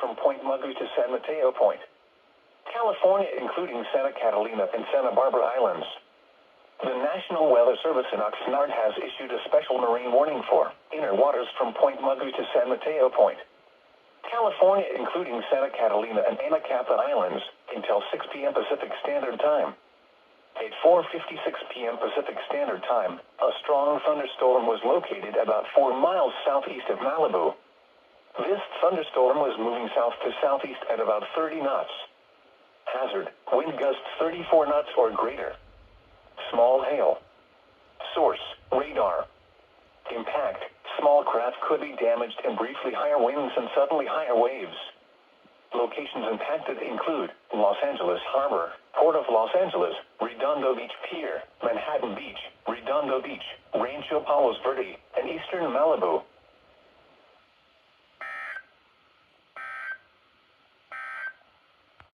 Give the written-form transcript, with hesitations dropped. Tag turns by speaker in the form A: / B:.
A: from Point Mugu to San Mateo Point, California, including Santa Catalina and Santa Barbara Islands. The National Weather Service in OXNARD has issued a special marine warning for inner waters from Point Mugu to San Mateo Point, California, including Santa Catalina and Anacapa Islands, until 6 p.m. Pacific Standard Time. At 4:56 p.m. Pacific Standard Time, a strong thunderstorm was located about 4 miles southeast of Malibu. This thunderstorm was moving south to southeast at about 30 knots. Hazard, wind gusts 34 knots or greater. Small hail. Source, radar. Impact, small craft could be damaged and briefly higher winds and suddenly higher waves. Locations impacted include Los Angeles Harbor, Port of Los Angeles, Redondo Beach Pier, Manhattan Beach, Redondo Beach, Rancho, Palos, Verdes, and eastern Malibu.